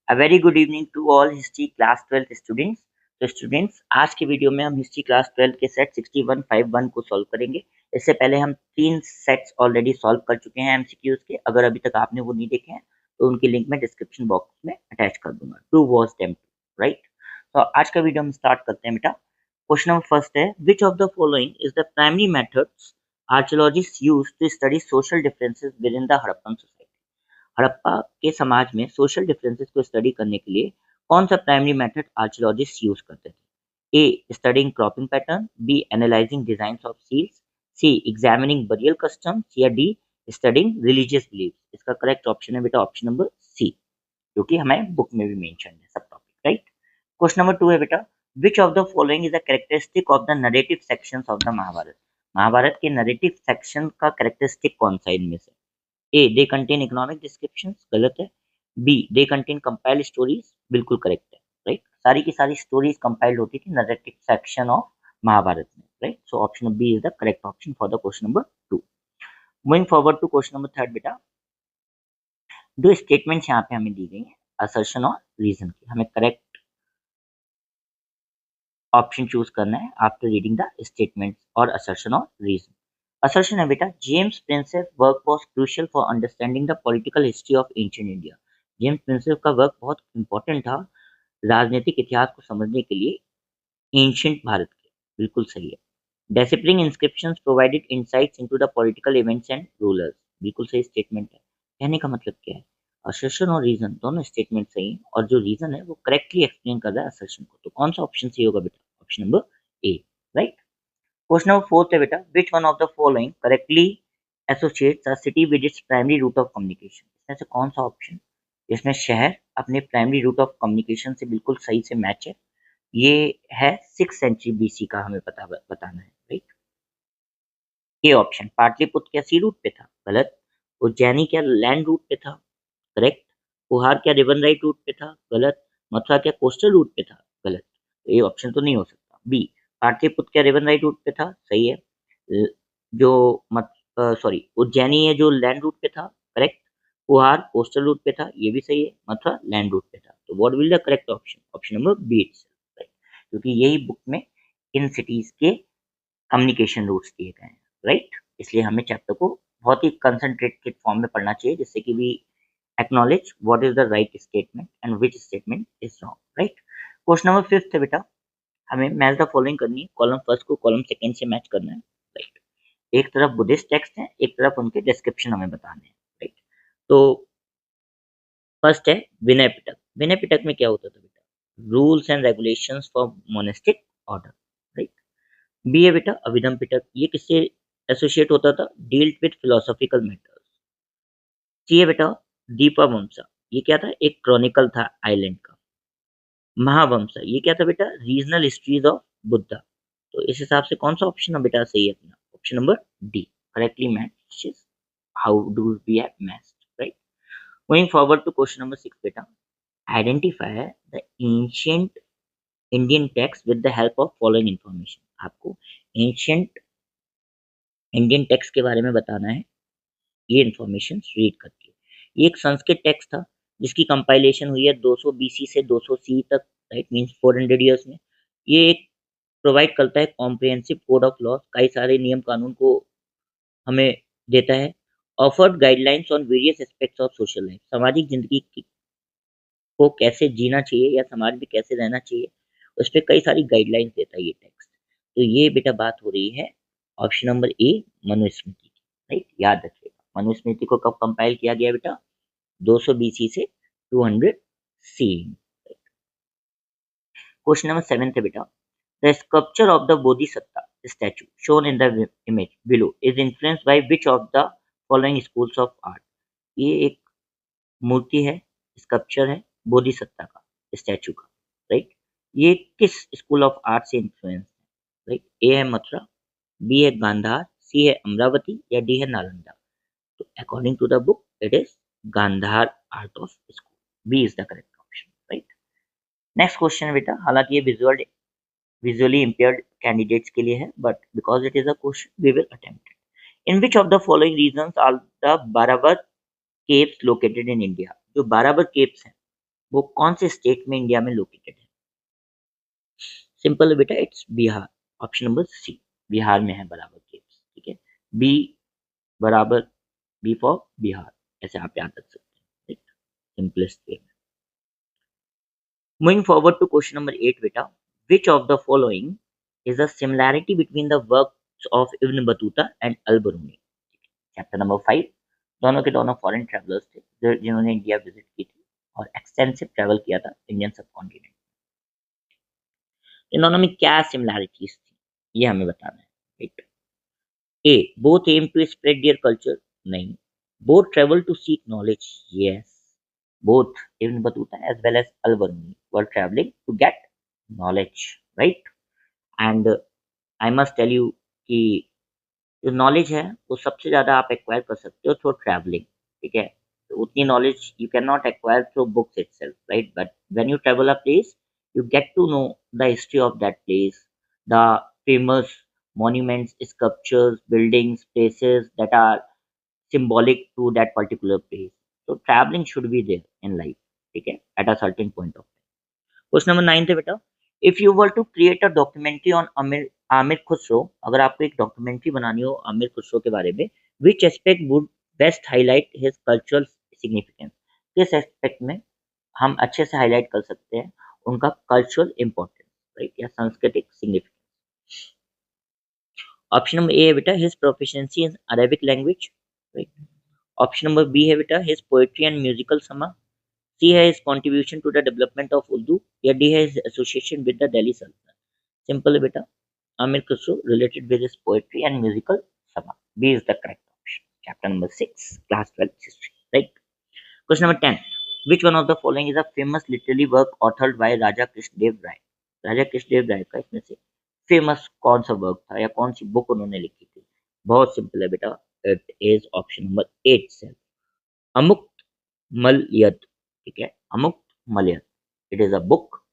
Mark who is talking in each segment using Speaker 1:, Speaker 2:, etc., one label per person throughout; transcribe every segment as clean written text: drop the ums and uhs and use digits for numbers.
Speaker 1: A very good evening to all history class 12 students. तो students, आज के video में हम हिस्ट्री क्लास 12 के सेट 6151 को सॉल्व करेंगे। इससे पहले हम 3 सेट्स ऑलरेडी सॉल्व कर चुके हैं एमसीक्यूज के। अगर अभी तक आपने वो नहीं देखे हैं तो उनकी लिंक मैं डिस्क्रिप्शन बॉक्स में अटैच कर दूंगा। To watch them, right. तो आज का वीडियो हम स्टार्ट करते हैं बेटा। क्वेश्चन नंबर फर्स्ट है, which of the following is the primary methods archaeologists use to study social differences within the Harappan society. Harappa के समाज में सोशल डिफरेंसेस को स्टडी करने के लिए कौन सा प्राइमरी मेथड आर्कियोलॉजिस्ट यूज करते थे? A studying cropping pattern, B analysing designs of seals, C examining burial customs, या डी स्टडिंग रिलीजियस बिलीफ। इसका करेक्ट ऑप्शन है बेटा ऑप्शन नंबर सी, जो कि हमें बुक में भी मेंशन है सब टॉपिक, राइट। क्वेश्चन नंबर 2 है बेटा, which of the following is the characteristic of the narrative sections of the Mahabharata. Mahabharata के नरेटिव सेक्शन का कैरेक्टरिस्टिक कौन सा इनमें से? A they contain economic descriptions, गलत है। B they contain compiled stories, बिल्कुल करेक्ट है, राइट। सारी की सारी स्टोरीज कंपाइल्ड होती थी नरेटिव सेक्शन ऑफ महाभारत में, right. So option B is the correct option for the question number 2। Moving forward to question number 3 बेटा, दो स्टेटमेंट्स यहाँ पे हमें दी गई हैं असर्शन और रीजन की। हमें करेक्ट ऑप्शन चूज करना है आफ्टर रीडिंग द स्टेटमेंट और असर्शन और रीजन। असर्शन है बेटा, James Prinsep work was crucial for understanding the political history of ancient India. James Prinsep का वर्क बहुत इंपॉर्टेंट था राजनीतिक इतिहास को समझने के लिए एंशिएंट भारत के, बिल्कुल सही है। Deciphering inscriptions provided insights into the political events and rulers, बिल्कुल सही स्टेटमेंट है। कहने का मतलब क्या है, असर्शन और रीजन दोनों स्टेटमेंट सही है और जो रीजन है वो करेक्टली एक्सप्लेन कर रहा है असर्शन को। तो कौन सा ऑप्शन सही होगा बेटा? Option number A, right. Question number 4 है बेटा, which one of the following correctly associates a city with its primary route of communication. इसमें से कौन सा ऑप्शन इसमें शहर अपने प्राइमरी रूट ऑफ कम्युनिकेशन से बिल्कुल सही से मैच है? ये है 6th सेंचुरी बीसी का, हमें बताना है, राइट। ये ऑप्शन पाटलिपुत्र क्या सी रूट पे था? गलत। उज्जैनी क्या लैंड रूट पे था? करेक्ट। कुहार क्या रिवन राइट रूट पे था? गलत। मथुरा क्या कोस्टल रूट पे था? गलत। तो ये ऑप्शन तो नहीं हो सकता। बी पाटलिपुत्र क्या रिवन राइट रूट पे था? सही है। ल- जो मत सॉरी उज्जैनी है जो लैंड रूट पे था, करेक्ट। कुहार कोस्टल रूट पे था, ये भी सही है। मथुरा लैंड रूट पे था। तो what will the correct option? Option number B itself, right. क्योंकि यही बुक में इन सिटीज के कम्युनिकेशन रूट्स दिए गए हैं, राइट। इसलिए हमें चैप्टर को बहुत ही कंसंट्रेटेड फॉर्म में पढ़ना चाहिए जिससे कि we acknowledge what is the right statement and which statement is wrong, right। Question number 5 है बेटा, हमें मैच द फॉलोइंग करनी है। कॉलम फर्स्ट को कॉलम सेकंड से मैच करना है, राइट। एक तरफ बुद्धिस्ट टेक्स्ट है, एक तरफ उनके डिस्क्रिप्शन हमें बताने हैं, राइट। तो फर्स्ट है विनय पिटक। विनय पिटक में क्या होता था बेटा? Rules and regulations for monastic order, right. B है बेटा अभिधम पिटक, ये किससे एसोसिएट होता था? Dealt with philosophical matters. C है बेटा दीपवंसा, ये क्या था? एक क्रॉनिकल था आइलैंड का। महावंशा, ये क्या था बेटा? Regional histories of Buddha. तो इस हिसाब से कौन सा ऑप्शन है बेटा सही है अपना? Option number D correctly matches how do we have matched, right. Moving forward to question number 6 बेटा, identify the ancient Indian text with the help of following information. आपको एंशिएंट इंडियन टेक्स्ट के बारे में बताना है ये इंफॉर्मेशन रीड करके। ये एक संस्कृत टेक्स्ट था जिसकी कंपाइलेशन हुई है 200 बीसी से 200 सी तक, राइट, मींस 400 इयर्स में। ये एक प्रोवाइड करता है कॉम्प्रिहेंसिव कोड ऑफ लॉ, कई सारे नियम कानून को हमें देता है। Offered guidelines on various aspects of social life, सामाजिक जिंदगी को कैसे जीना चाहिए या समाज में कैसे रहना चाहिए, उस पर कई सारी गाइडलाइंस देता है ये टेक्स्ट। तो ये बेटा बात हो रही है ऑप्शन नंबर ए मनुस्मृति की, राइट। याद रखिएगा मनुस्मृति को कब कंपाइल किया गया बेटा? 200 बीसी से 200 सी। क्वेश्चन नंबर 7 है बेटा, the sculpture of the Bodhisattva statue shown in the image below is influenced by which of the following schools of art। ये एक मूर्ति है, स्कल्पचर है बोधिसत्ता का, स्टैचू का, राइट। ये किस स्कूल ऑफ आर्ट से इन्फ्लुएंस है, राइट। ए है मथुरा, बी है गांधार, सी है अमरावती, या डी है नालंदा। तो according to the book it is Gandhara art of school, B is the correct option, right. Next question है बेटा, हालांकि ये विजुअली इम्पेयर्ड कैंडिडेट्स के लिए है, but because it is a question we will attempt it. In which of the following reasons are the Barabar caves located in India. जो Barabar caves हैं वो कौन से स्टेट में इंडिया में लोकेटेड है? सिंपल है बेटा, it's Bihar. Option number C, Bihar में है बराबर केव्स। ठीक है, बी बराबर, बी फॉर बिहार, ऐसे आप याद रख सकते हैं, सिंपलेस्ट वे में। Moving forward to question number 8 बेटा, which of the following is a similarity between the works of Ibn Battuta and Al Biruni? Chapter number 5, दोनों के दोनों फॉरेन ट्रैवलर्स थे जिन्होंने इंडिया विजिट की थी और एक्सटेंसिव ट्रैवल किया था इंडियन सब कॉन्टिनेंट। इन दोनों में क्या सिमिलैरिटीज थी, ये हमें बताना है, right? A, both aim to spread their culture, नहीं। Both travel to seek knowledge, yes. Both Ibn Battuta as well as Al Biruni were travelling to get knowledge, right? And I must tell you कि जो knowledge है वो सबसे ज़्यादा आप acquire कर सकते हो थ्रू ट्रैवलिंग। ठीक है, तो उतनी knowledge you can not acquire through books itself, right? But when you travel a place, you get to know the history of that place, the famous monuments, sculptures, buildings, places that are symbolic to that particular place. So traveling should be there in life, ठीक है, at a certain point of time. Question number 9 थे बेटा, if you were to create a documentary on Amir Amir Khusro, अगर आपको एक documentary बनानी हो आमिर खुसरो के बारे में, which aspect would best highlight his cultural significance? किस एस्पेक्ट में हम अच्छे से हाईलाइट कर सकते हैं उनका कल्चरल इंपॉर्टेंस, राइट, या सांस्कृतिक सिग्निफिकेंस? ऑप्शन नंबर ए है बेटा, his proficiency in Arabic language, right. Option number B है बेटा, हिज पोएट्री एंड म्यूजिकल समा। सी है his contribution to the development of Urdu, या डी है his association with the Delhi सल्तनत? सिंपल है बेटा, Amir Khusrau related with his poetry and musical समा, B is the correct option, chapter number 6 class 12 history, right. Question number 10, which one of the following is a famous literary work authored by राजा कृष्णदेव राय? राजा कृष्णदेव राय का इसमें से famous कौन सा work था या कौन सी book उन्होंने लिखी थी? बहुत सिंपल है बेटा, it is option number 8 self, Amuktamalyada. ठीक है, Amuktamalyada, it is a book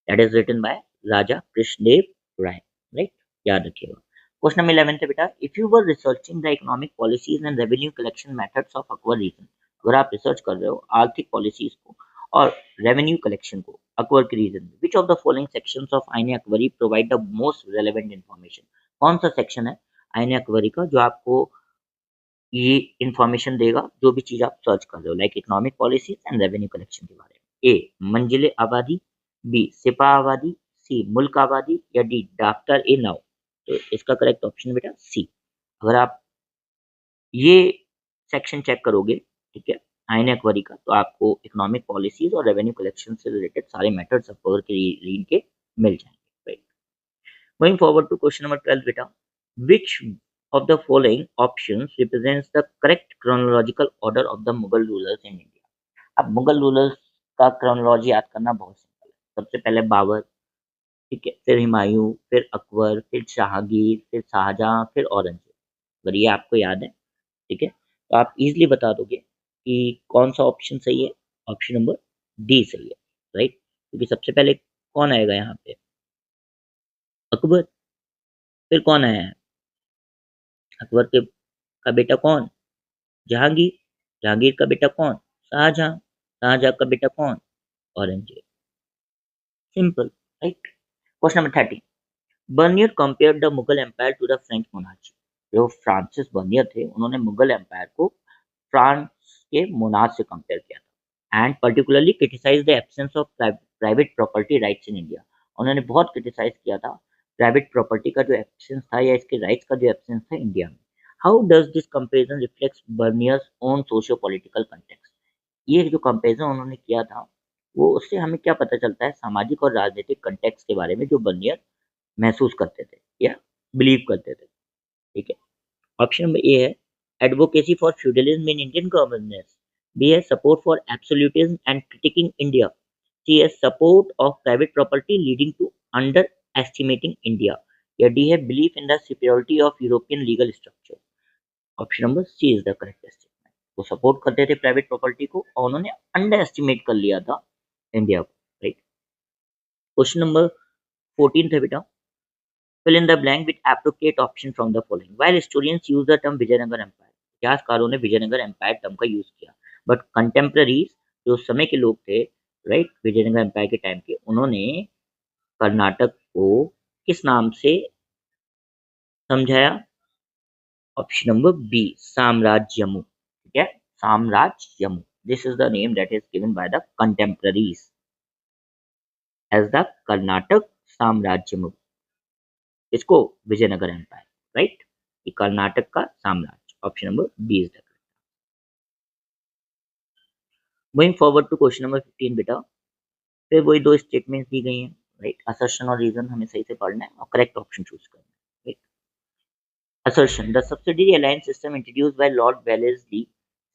Speaker 1: that is written by Raja Krishnadeva Raya, right, याद रखिएगा। क्वेश्चन नंबर 11 है बेटा, if you were researching the economic policies and revenue collection methods of Akbar region, अगर आप research कर रहे हो आर्थिक पॉलिसीज को और रेवेन्यू कलेक्शन को अकबर के रीजन में, which of the following sections of Aine Akbari provide the most relevant information? कौन सा सेक्शन है आईने अकबरी का जो आपको ये इंफॉर्मेशन देगा जो भी चीज आप सर्च कर रहे हो, like economic policies and revenue collection के बारे में? ए, मंजिले आबादी, बी, सिपा आबादी, सी, मुल्क आबादी, या डी, डॉक्टर ए नाउ? तो इसका करेक्ट ऑप्शन बेटा सी। अगर आप ये सेक्शन चेक करोगे, ठीक है, आईन अकबरी का, तो आपको इकोनॉमिक पॉलिसीज और रेवेन्यू कलेक्शन से रिलेटेड सारे मेथड्स अकबर के रीड के मिल जाएंगे, राइट। Going forward to question number 12 बेटा, which of the following options represents the correct chronological order of the Mughal rulers in India? अब मुगल रूलर्स का क्रोनोलॉजी याद करना बहुत सिंपल है। सबसे पहले बाबर, ठीक है, फिर हुमायूं, फिर अकबर, फिर जहांगीर, फिर शाहजहां, फिर औरंगजेब। अगर ये आपको याद है, ठीक है, तो आप इजीली बता दोगे कि कौन सा ऑप्शन सही है। ऑप्शन नंबर डी सही है, राइट, क्योंकि सबसे पहले कौन आएगा यहाँ पे? अकबर। फिर कौन आया है? अकबर के का बेटा कौन? जहांगीर। जहांगीर का बेटा कौन? शाहजहां। शाहजहां का बेटा कौन? Aurangzeb. Simple, right. Question number 13, Bernier compared the Mughal empire to the French monarchy. जो फ्रांसिस बर्नियर थे उन्होंने मुगल एम्पायर को फ्रांस के मोनार्च से कंपेयर किया था, and particularly criticise the absence of private property rights in India. उन्होंने बहुत क्रिटिसाइज किया था प्राइवेट प्रॉपर्टी का जो एब्सेंस था या इसके राइट्स का जो एब्सेंस था इंडिया में। How does this comparison reflects Bernier's own socio political context? ये जो कंपेरिजन उन्होंने किया था, वो उससे हमें क्या पता चलता है सामाजिक और राजनीतिक कंटेक्स्ट के बारे में जो बर्नियर महसूस करते थे या बिलीव करते थे, ठीक है। ऑप्शन नंबर ए है advocacy for feudalism in Indian governance, B है support for absolutism and criticising India, C है support of private property leading to underestimating India, या डी है belief in the superiority of European legal structure? Option number C is the correct statement. वो support करते थे private property को और उन्होंने under estimate कर लिया था इंडिया को, राइट। क्वेश्चन नंबर 14 थे बेटा, fill in the blank with appropriate option from the following. While historians use the term Vijayanagar Empire, इतिहासकारों ने विजयनगर एम्पायर टर्म का यूज किया, बट कंटेम्प्रेरीज जो उस समय के लोग थे, राइट, विजयनगर एम्पायर के टाइम के, उन्होंने कर्नाटक को किस नाम से समझाया? ऑप्शन नंबर बी, साम्राज्यमु। ठीक है, साम्राज्यमु। This is the name that is given by the contemporaries as the Karnataka साम्राज्यमु। इसको विजयनगर एम्पायर, राइट, ये कर्नाटक का साम्राज्य। Option number B is the. Moving forward to question number 15 बेटा, फिर वही दो स्टेटमेंट्स दी गई हैं, राइट। असर्शन और रीजन हमें सही से पढ़ना है और करेक्ट ऑप्शन चूज करना है, right. Assertion: The subsidiary alliance system introduced by Lord Wellesley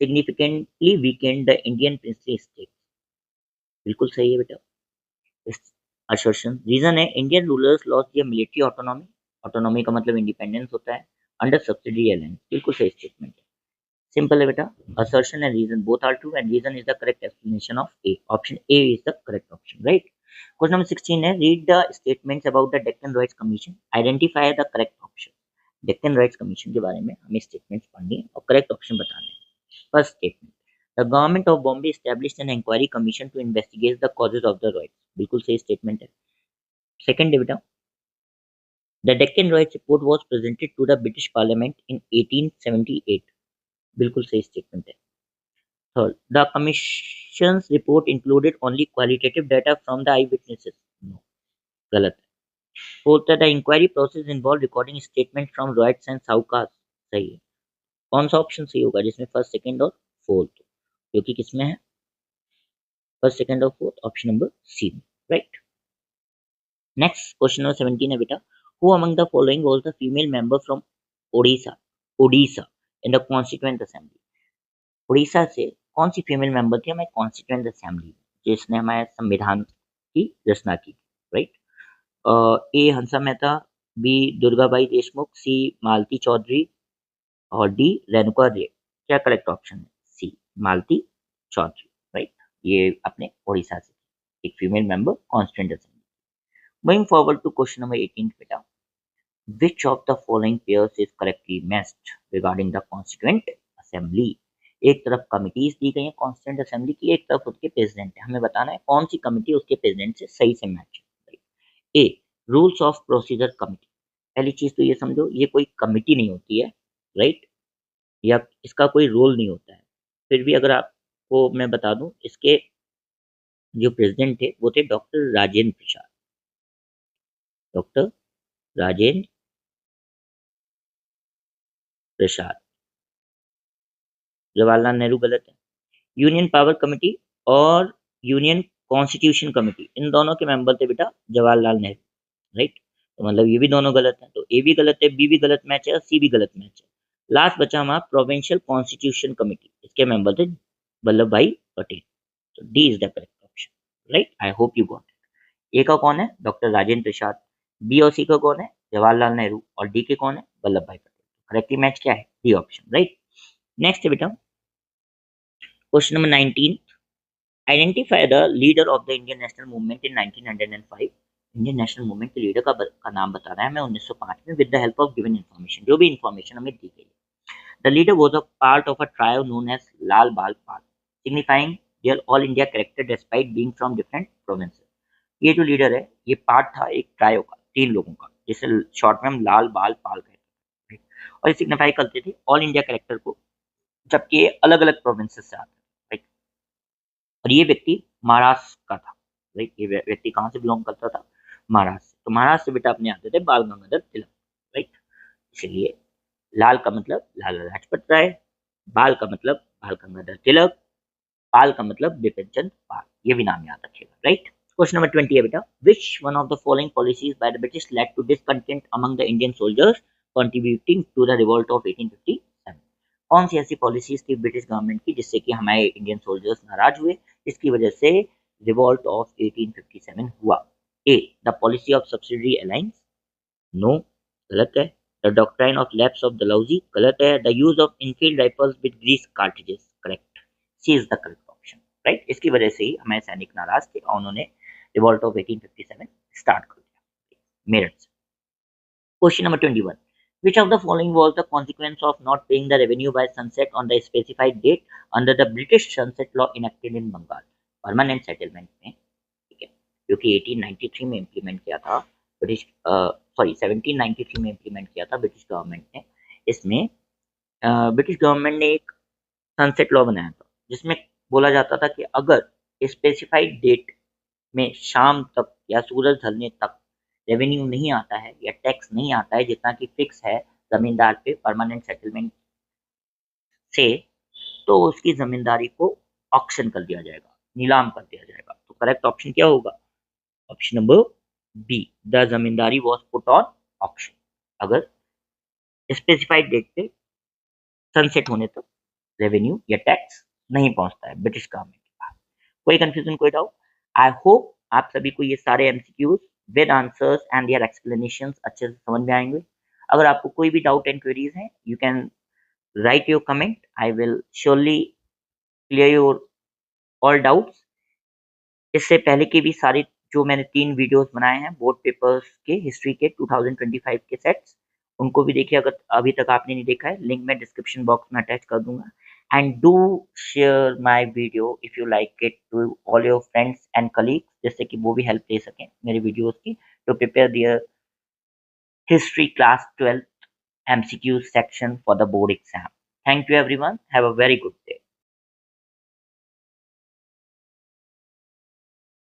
Speaker 1: significantly weakened the Indian princely states. बिल्कुल सही है बेटा। Assertion: Reason है, Indian rulers lost their military autonomy. Autonomy का मतलब इंडिपेंडेंस होता है, under subsidiary alliance. बिल्कुल सही स्टेटमेंट है, सिंपल है बेटा। Assertion and reason both are true and reason is the correct explanation of A. Option A is the correct option, right? Question number 16 है, read the statements about the Deccan Rights Commission. Identify the correct option. Deccan rights commission के बारे में हमें statements पढ़नी है और correct option बताने हैं। First statement, the government of Bombay established an inquiry commission to investigate the causes of the riots. बिल्कुल सही स्टेटमेंट है। सेकंड बेटा, the Deccan riots report was presented to the British parliament in 1878। बिल्कुल सही स्टेटमेंट है। Third, the commission's report included only qualitative data from the eye witnesses. No, गलत है। Fourth, the inquiry process involve recording statement from ryots and sahukar. सही है। कौन सा option सही होगा जिसमें फर्स्ट, सेकंड और फोर्थ, जो कि किसमें है? फर्स्ट, सेकंड और फोर्थ, ऑप्शन नंबर सी में, राइट। नेक्स्ट क्वेश्चन नंबर 17 है बेटा, who among the following was the female member from Odisha Odisha in the constituent assembly. Orissa से कौन सी फीमेल मेंबर थी हमारे कॉन्स्टिट्यूएंट असेंबली जिसने हमारे संविधान की रचना की, right. A Hansa Mehta, B Durgabai Deshmukh, C Malati Choudhury और डी रेणुका रे। क्या करेक्ट ऑप्शन है? C, Malati Choudhury, right. ये अपने ओडिशा से एक female member constituent assembly. Moving forward to question number 18 बेटा, which of the following pairs is correctly matched regarding the constituent assembly? एक तरफ कमिटीज दी गई है कॉन्स्टिट्यूएंट असेंबली की, एक तरफ उसके प्रेसिडेंट है। हमें बताना है कौन सी कमिटी उसके प्रेसिडेंट से सही से मैच है। ए, रूल्स ऑफ प्रोसीजर कमिटी। पहली चीज तो ये समझो, ये कोई कमिटी नहीं होती है, राइट, या इसका कोई रोल नहीं होता है। फिर भी अगर आपको मैं बता दूं, इसके जो प्रेसिडेंट थे वो थे डॉक्टर राजेंद्र प्रसाद। डॉक्टर राजेंद्र प्रसाद। जवाहरलाल नेहरू गलत है। यूनियन पावर कमेटी और यूनियन कॉन्स्टिट्यूशन कमेटी, इन दोनों के मेंबर थे बेटा जवाहरलाल नेहरू, राइट। तो मतलब ये भी दोनों गलत है, तो ए भी गलत है, बी भी गलत मैच है और सी भी गलत मैच है। लास्ट बचा हमारा प्रोविंशियल कॉन्स्टिट्यूशन कमेटी, इसके मेंबर थे वल्लभ भाई पटेल। तो D is the correct option, right. I hope you got it. A का कौन है? डॉक्टर राजेंद्र प्रसाद। बी और सी का कौन है? जवाहरलाल नेहरू। और डी के कौन है? वल्लभ भाई पटेल। करेक्टली मैच क्या है? D option, right. नेक्स्ट बेटा, question number 19, identify the leader of the Indian national movement in 1905। Indian national movement के लीडर का नाम बताना है हमें 1905 में, with the help of given information, जो भी इन्फॉर्मेशन हमें दी गई है। The leader was a part of a trio known as Lal Bal Pal, signifying their all India character despite being from different provinces. ये जो लीडर है, ये पार्ट था एक ट्रायो का, 3 लोगों का, जिसे शॉर्ट में हम लाल बाल पाल कहते हैं, और ये सिग्निफाई करते थे ऑल इंडिया कैरेक्टर को, जबकि ये अलग अलग प्रोविंसेस से आते हैं, राइट। और ये व्यक्ति महाराष्ट्र का था, राइट। ये व्यक्ति कहाँ से बिलोंग करता था? महाराष्ट्र से। तो महाराष्ट्र से बेटा अपने आते थे बाल गंगाधर तिलक, राइट। इसलिए लाल का मतलब लाला लाजपत राय, बाल का मतलब बाल गंगाधर तिलक, पाल का मतलब बिपिन चंद्र पाल। ये भी नाम याद रखिएगा, राइट। क्वेश्चन नंबर 20 है बेटा, which one of the following policies by the British led to discontent among the Indian soldiers contributing to the revolt of 1857। कौन सी ऐसी पॉलिसीज थी ब्रिटिश गवर्नमेंट की जिससे कि हमारे इंडियन सोल्जर्स नाराज हुए, इसकी वजह से रिवोल्ट ऑफ 1857 हुआ? A, the policy of subsidiary alliance. No, गलत है। The doctrine of lapse of Dalhousie, गलत है। The use of Enfield rifles with grease cartridges, correct. C is the correct option, right. इसकी वजह से ही हमारे सैनिक नाराज थे और उन्होंने रिवोल्ट ऑफ 1857 स्टार्ट कर दिया मेरठ से। Question number 21, Which of the following was the consequence of not paying the revenue by sunset on the specified date under the British sunset law enacted in Bengal? Permanent settlement में, ठीक है, जो कि 1893 में implement किया था British, sorry 1793 में implement किया था ब्रिटिश गवर्नमेंट ने। इसमें ब्रिटिश गवर्नमेंट ने एक सनसेट लॉ बनाया था जिसमें बोला जाता था कि अगर स्पेसिफाइड डेट में शाम तक या सूरज ढलने तक रेवेन्यू नहीं आता है या टैक्स नहीं आता है जितना कि फिक्स है जमींदार पे परमानेंट सेटलमेंट से, तो उसकी जमींदारी को ऑक्शन कर दिया जाएगा, नीलाम कर दिया जाएगा। तो करेक्ट ऑप्शन क्या होगा? Option number B, the zamindari was put on auction, अगर स्पेसिफाइड डेट पे सनसेट होने तक रेवेन्यू या टैक्स नहीं पहुंचता है ब्रिटिश गवर्नमेंट के पास। कोई कंफ्यूजन, कोई डाउट? आई होप आप सभी को ये सारे MCQs with answers and their explanations अच्छे से समझ में आएंगे। अगर आपको कोई भी डाउट एंड क्वेरीज हैं, you can write your comment, I will surely clear your all doubts. इससे पहले के भी सारे जो मैंने 3 वीडियोस बनाए हैं बोर्ड पेपर्स के हिस्ट्री के 2025 के सेट्स, उनको भी देखिए अगर अभी तक आपने नहीं देखा है, लिंक मैं डिस्क्रिप्शन बॉक्स में अटैच कर दूंगा। And do share my video if you like it to all your friends and colleagues, जिससे कि वो भी हेल्प ले सकें मेरे वीडियोस की to prepare their history class 12th MCQ section for the board exam. Thank you everyone. Have a very good day.